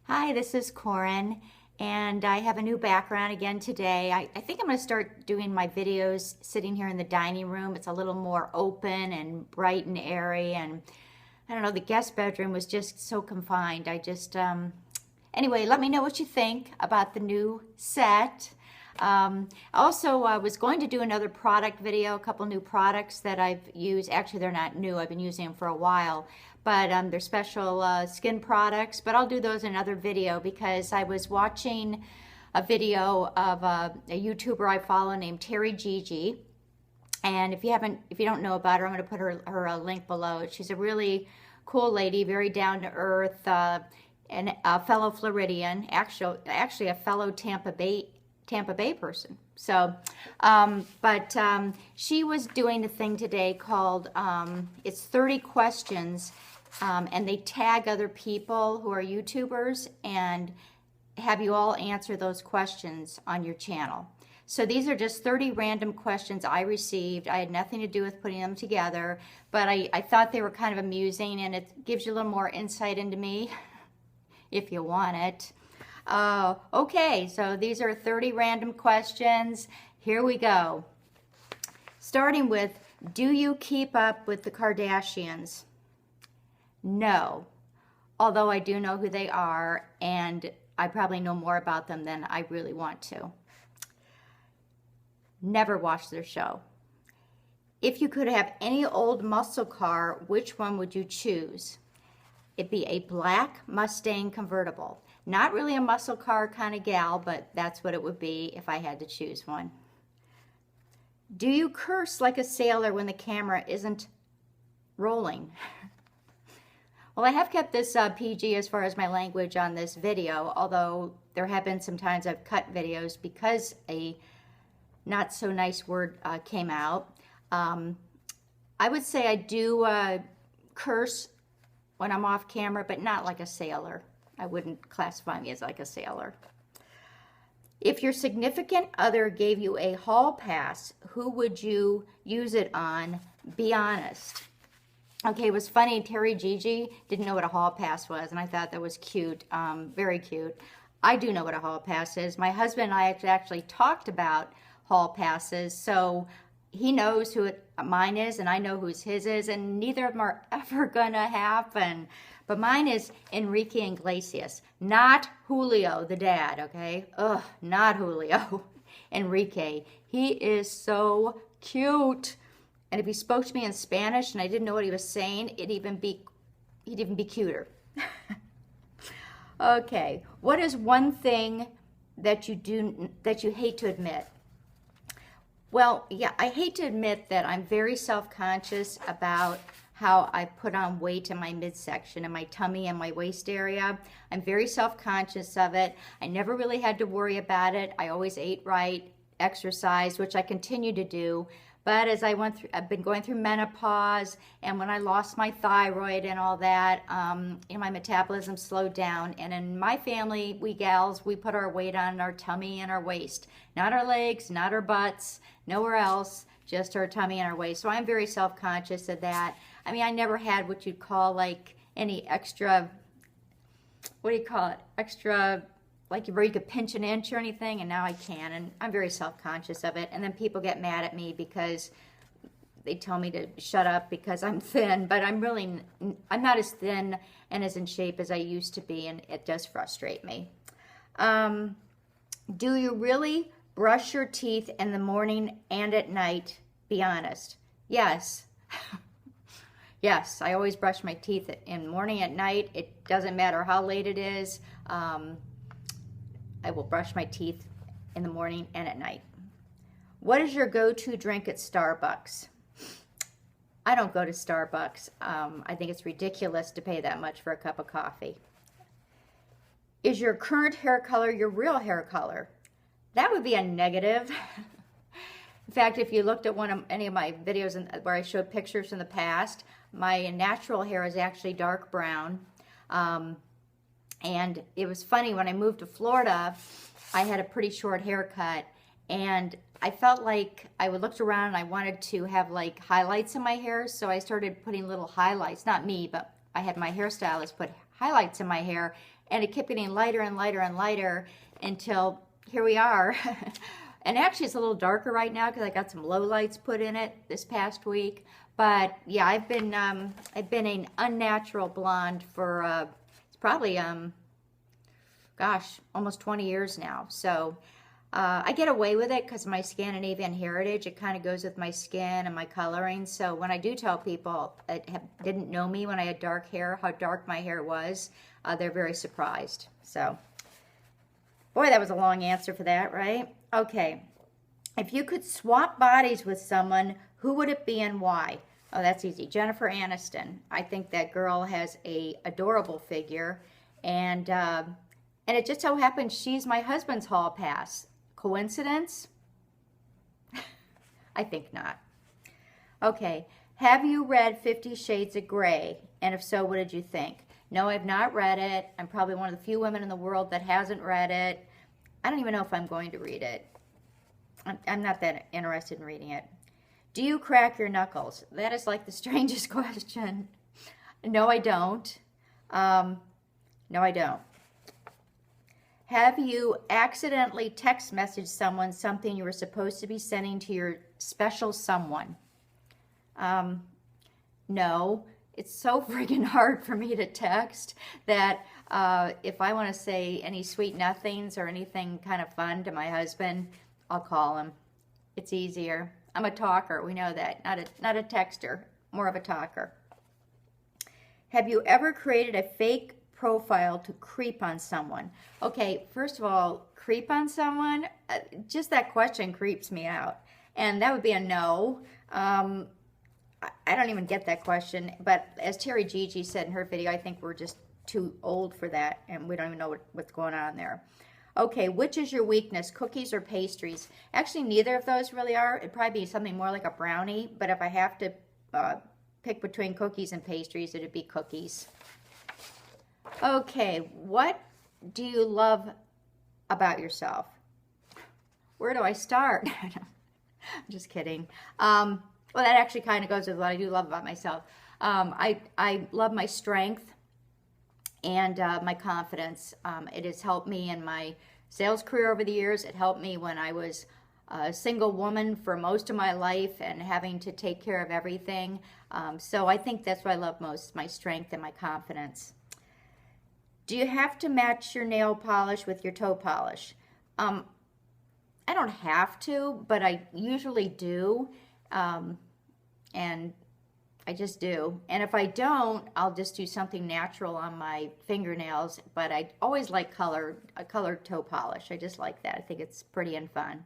Hi, this is Koren, and I have a new background again today. I think I'm going to start doing my videos sitting here in the dining room. It's a little more open and bright and airy, and I don't know, the guest bedroom was just so confined. Anyway, let me know what you think about the new set. Also, I was going to do another product video, a couple new products that I've used. Actually, they're not new. I've been using them for a while, but they're special skin products. But I'll do those in another video because I was watching a video of a YouTuber I follow named Terry Gigi. And if you don't know about her, I'm going to put her link below. She's a really cool lady, very down to earth, and a fellow Floridian, actually a fellow Tampa Bay person. So, she was doing a thing today called, it's 30 questions, and they tag other people who are YouTubers and have you all answer those questions on your channel. So these are just 30 random questions I received. I had nothing to do with putting them together, but I thought they were kind of amusing, and it gives you a little more insight into me if you want it. Okay, so these are 30 random questions. Here we go. Starting with, do you keep up with the Kardashians? No, although I do know who they are, and I probably know more about them than I really want to. Never watch their show. If you could have any old muscle car, which one would you choose? It'd be a black Mustang convertible. Not really a muscle car kind of gal, but that's what it would be if I had to choose one. Do you curse like a sailor when the camera isn't rolling? Well, I have kept this PG as far as my language on this video, although there have been some times I've cut videos because a not so nice word came out. I would say I do curse when I'm off camera, but not like a sailor. I wouldn't classify me as like a sailor. If your significant other gave you a hall pass, who would you use it on? Be honest. Okay, it was funny. Terry Gigi didn't know what a hall pass was, and I thought that was cute, very cute. I do know what a hall pass is. My husband and I actually talked about hall passes, so he knows who mine is, and I know whose his is, and neither of them are ever gonna happen. But mine is Enrique Iglesias, not Julio, the dad, okay? Ugh, not Julio. Enrique. He is so cute. And if he spoke to me in Spanish and I didn't know what he was saying, he'd even be cuter. Okay, what is one thing that you hate to admit? Well, yeah, I hate to admit that I'm very self-conscious about how I put on weight in my midsection, in my tummy and my waist area. I'm very self-conscious of it. I never really had to worry about it. I always ate right, exercised, which I continue to do. But as I've been going through menopause, and when I lost my thyroid and all that, my metabolism slowed down. And in my family, we gals, we put our weight on our tummy and our waist. Not our legs, not our butts, nowhere else, just our tummy and our waist. So I'm very self-conscious of that. I mean, I never had what you'd call like any extra, what do you call it? Extra, like where you could pinch an inch or anything, and now I can, and I'm very self-conscious of it. And then people get mad at me because they tell me to shut up because I'm thin, but I'm not as thin and as in shape as I used to be, and it does frustrate me. Do you really brush your teeth in the morning and at night? Be honest. Yes. Yes, I always brush my teeth in the morning, at night. It doesn't matter how late it is. I will brush my teeth in the morning and at night. What is your go-to drink at Starbucks? I don't go to Starbucks. I think it's ridiculous to pay that much for a cup of coffee. Is your current hair color your real hair color? That would be a negative. In fact, if you looked at any of my videos where I showed pictures in the past, my natural hair is actually dark brown. And it was funny, when I moved to Florida, I had a pretty short haircut, and I felt like I looked around and I wanted to have like highlights in my hair, so I started putting little highlights. Not me, but I had my hairstylist put highlights in my hair, And it kept getting lighter and lighter and lighter until here we are. And actually it's a little darker right now because I got some low lights put in it this past week. But yeah, I've been an unnatural blonde for it's probably gosh, almost 20 years now. So I get away with it because of my Scandinavian heritage. It kind of goes with my skin and my coloring. So when I do tell people that didn't know me when I had dark hair, how dark my hair was, they're very surprised. So, boy, that was a long answer for that, right? Okay. If you could swap bodies with someone, who would it be and why? Oh, that's easy. Jennifer Aniston. I think that girl has a adorable figure, and it just so happens she's my husband's hall pass. Coincidence? I think not. Okay. Have you read 50 Shades of Grey? And if so, what did you think? No, I've not read it. I'm probably one of the few women in the world that hasn't read it. I don't even know if I'm going to read it. I'm not that interested in reading it. Do you crack your knuckles? That is like the strangest question. No, I don't. No, I don't. Have you accidentally text messaged someone something you were supposed to be sending to your special someone? No. It's so friggin' hard for me to text that if I want to say any sweet nothings or anything kind of fun to my husband, I'll call him. It's easier. I'm a talker. We know that. Not a texter. More of a talker. Have you ever created a fake profile to creep on someone? Okay, first of all, creep on someone? Just that question creeps me out. And that would be a no. I don't even get that question. But as Terry Gigi said in her video, I think we're just too old for that. And we don't even know what's going on there. Okay, which is your weakness, cookies or pastries? Actually, neither of those really are. It'd probably be something more like a brownie. But if I have to pick between cookies and pastries, it'd be cookies. Okay, what do you love about yourself? Where do I start? I'm just kidding. Well, that actually kind of goes with what I do love about myself. I love my strength and my confidence. It has helped me in my sales career over the years. It helped me when I was a single woman for most of my life and having to take care of everything. So I think that's what I love most, my strength and my confidence. Do you have to match your nail polish with your toe polish? I don't have to, but I usually do. And I just do. And if I don't, I'll just do something natural on my fingernails. But I always like a colored toe polish. I just like that. I think it's pretty and fun.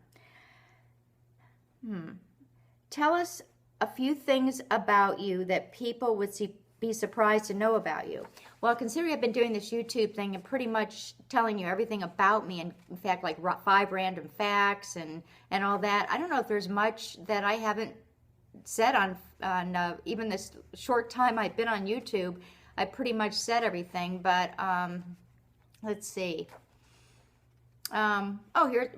Tell us a few things about you that people would be surprised to know about you. Well, considering I've been doing this YouTube thing and pretty much telling you everything about me, and in fact, like 5 random facts and all that, I don't know if there's much that I haven't said on even this short time I've been on YouTube. I pretty much said everything, but let's see. Well,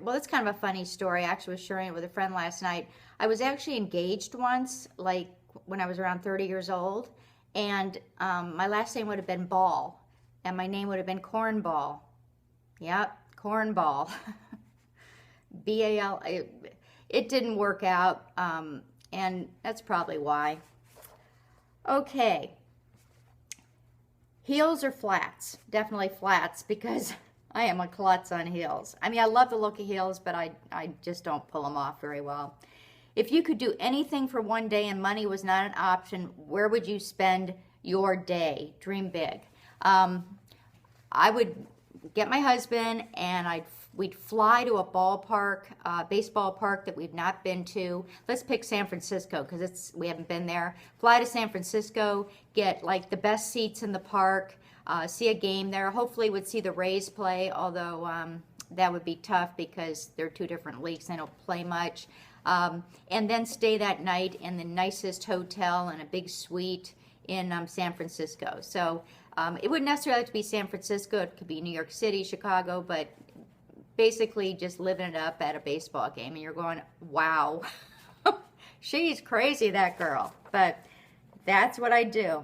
it's kind of a funny story. I actually was sharing it with a friend last night. I was actually engaged once, like when I was around 30 years old, and my last name would have been Ball, and my name would have been Cornball. Yep, Cornball. B-A-L. It didn't work out, and that's probably why. Okay. Heels or flats? Definitely flats, because I am a klutz on heels. I mean, I love the look of heels, but I just don't pull them off very well. If you could do anything for one day and money was not an option, where would you spend your day? Dream big. I would get my husband and we'd fly to a ballpark, baseball park that we've not been to. Let's pick San Francisco because we haven't been there. Fly to San Francisco, get like the best seats in the park, see a game there. Hopefully would see the Rays play, although that would be tough because they're 2 different leagues. They don't play much. And then stay that night in the nicest hotel and a big suite in San Francisco. So it wouldn't necessarily have to be San Francisco. It could be New York City, Chicago, but basically just living it up at a baseball game. And you're going, wow, she's crazy, that girl. But that's what I do.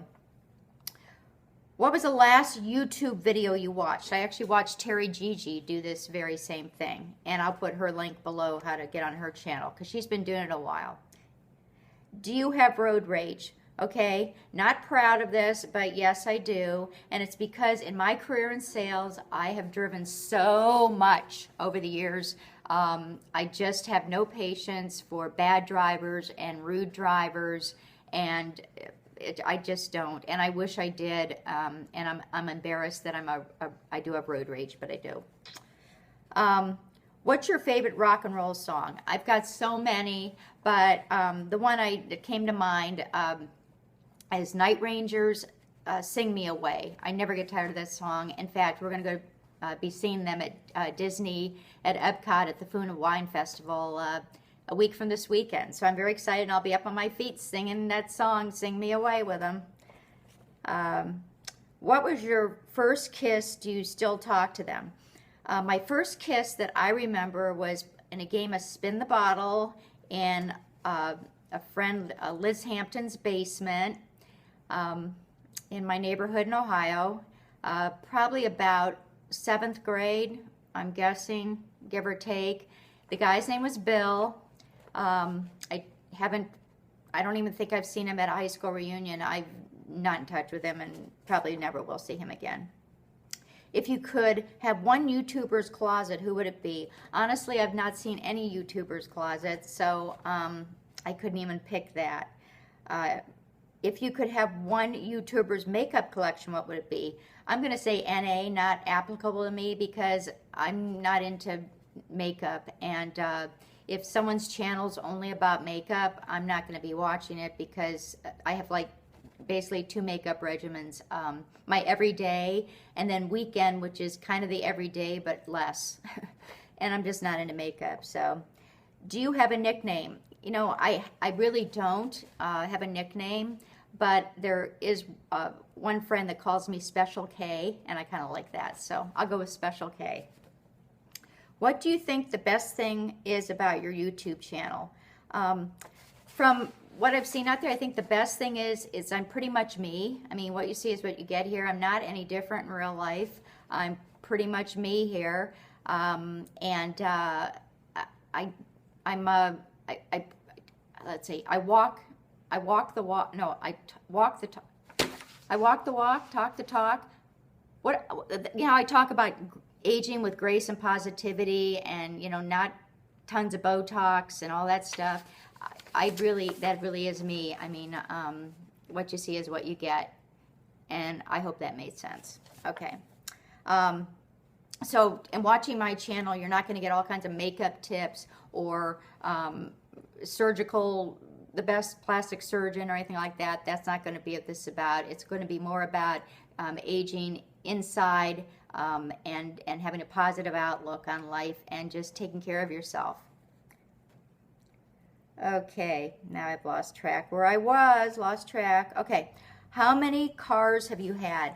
What was the last YouTube video you watched? I actually watched Terry Gigi do this very same thing. And I'll put her link below how to get on her channel because she's been doing it a while. Do you have road rage? Okay, not proud of this, but yes, I do. And it's because in my career in sales, I have driven so much over the years. I just have no patience for bad drivers and rude drivers, and I just don't. And I wish I did, and I'm embarrassed that I do have road rage, but I do. What's your favorite rock and roll song? I've got so many, but the one that came to mind is Night Rangers, Sing Me Away. I never get tired of that song. In fact, we're going to go be seeing them at Disney, at Epcot, at the Food and Wine Festival a week from this weekend. So I'm very excited, and I'll be up on my feet singing that song, Sing Me Away, with them. What was your first kiss? Do you still talk to them? My first kiss that I remember was in a game of Spin the Bottle in a friend, Liz Hampton's basement in my neighborhood in Ohio. Probably about 7th grade, I'm guessing, give or take. The guy's name was Bill. I don't even think I've seen him at a high school reunion. I'm not in touch with him and probably never will see him again. If you could have one YouTuber's closet, who would it be? Honestly, I've not seen any YouTuber's closet, so I couldn't even pick that. If you could have one YouTuber's makeup collection, what would it be? I'm going to say NA, not applicable to me, because I'm not into makeup, and if someone's channel's only about makeup, I'm not going to be watching it because I have like basically 2 makeup regimens, my everyday and then weekend, which is kind of the everyday but less. And I'm just not into makeup. So do you have a nickname? You know, I really don't have a nickname, but there is one friend that calls me Special K, and I kind of like that, so I'll go with Special K. What do you think the best thing is about your YouTube channel? From what I've seen out there, I think the best thing is I'm pretty much me. I mean, what you see is what you get here. I'm not any different in real life. I'm pretty much me here, let's see. I walk the walk. No, I walk the talk. I walk the walk, talk the talk. I talk about aging with grace and positivity, and not tons of Botox and all that stuff. That really is me. I mean, what you see is what you get, and I hope that made sense. Okay. So in watching my channel, you're not going to get all kinds of makeup tips or the best plastic surgeon or anything like that. That's not going to be what this is about. It's going to be more about aging inside and having a positive outlook on life and just taking care of yourself. Okay, now I've lost track where I was, lost track. Okay, how many cars have you had?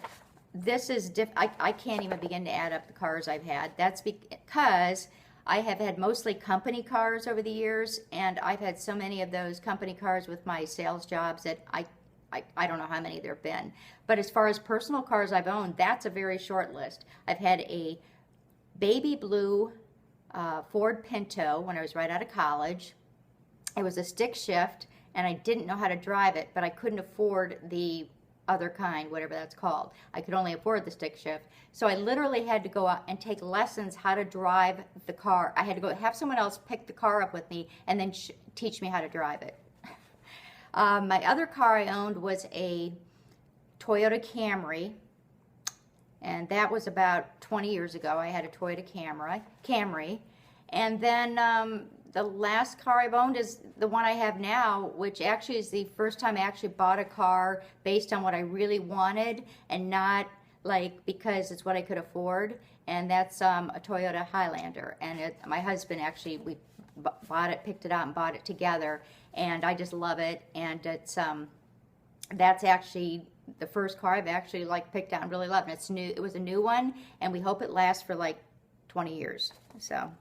This is I can't even begin to add up the cars I've had. That's because I have had mostly company cars over the years, and I've had so many of those company cars with my sales jobs that I don't know how many there have been. But as far as personal cars I've owned, that's a very short list. I've had a baby blue Ford Pinto when I was right out of college. It was a stick shift, and I didn't know how to drive it, but I couldn't afford the other kind, whatever that's called. I could only afford the stick shift. So I literally had to go out and take lessons how to drive the car. I had to go have someone else pick the car up with me and then teach me how to drive it. My other car I owned was a Toyota Camry, and that was about 20 years ago. I had a Toyota Camry. And then the last car I've owned is the one I have now, which actually is the first time I actually bought a car based on what I really wanted and not like because it's what I could afford. And that's a Toyota Highlander. And my husband actually, we bought it, picked it out and bought it together. And I just love it. And it's that's actually the first car I've actually picked out and really loved. And it's new. It was a new one, and we hope it lasts for 20 years. So.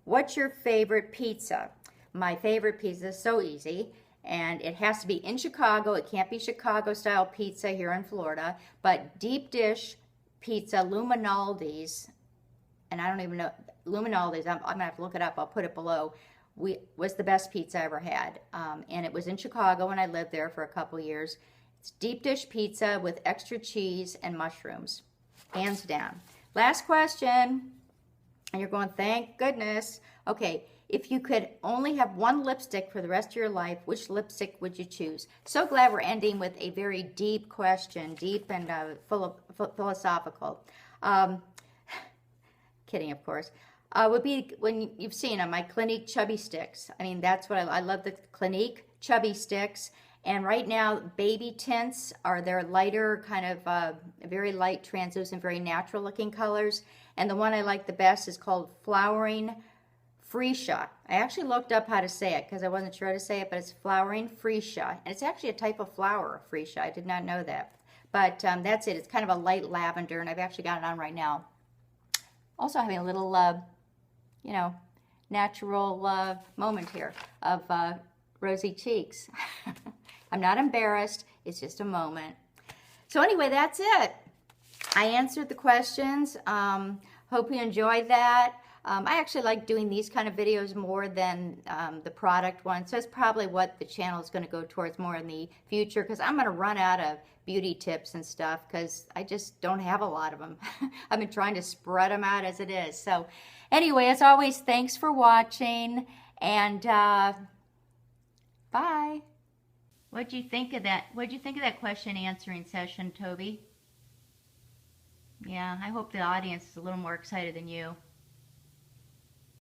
What's your favorite pizza? My favorite pizza is so easy. and it has to be in Chicago. It can't be Chicago-style pizza here in Florida, but deep dish pizza, Lou Malnati's, and I don't even know, Lou Malnati's, I'm going to have to look it up. I'll put it below. Was the best pizza I ever had, and it was in Chicago, and I lived there for a couple years. It's deep dish pizza with extra cheese and mushrooms, hands down. Last question, and you're going, thank goodness. Okay, if you could only have one lipstick for the rest of your life, which lipstick would you choose? So glad we're ending with a very deep question, deep and full of philosophical. Kidding, of course. Would be when you've seen them, my Clinique Chubby Sticks. I mean, that's what I love, the Clinique Chubby Sticks. And right now, baby tints are their lighter, kind of very light, translucent, very natural looking colors. And the one I like the best is called Flowering Freesia. I actually looked up how to say it because I wasn't sure how to say it, but it's Flowering Freesia. And it's actually a type of flower, Freesia. I did not know that. But that's it. It's kind of a light lavender, and I've actually got it on right now. Also having a little, you know, natural moment here of rosy cheeks. I'm not embarrassed. It's just a moment. So anyway, that's it. I answered the questions. Hope you enjoyed that. I actually like doing these kind of videos more than the product one. So it's probably what the channel is going to go towards more in the future, because I'm going to run out of beauty tips and stuff because I just don't have a lot of them. I've been trying to spread them out as it is. So anyway, as always, thanks for watching, and bye. What'd you think of that? What'd you think of that question answering session, Toby? Yeah, I hope the audience is a little more excited than you.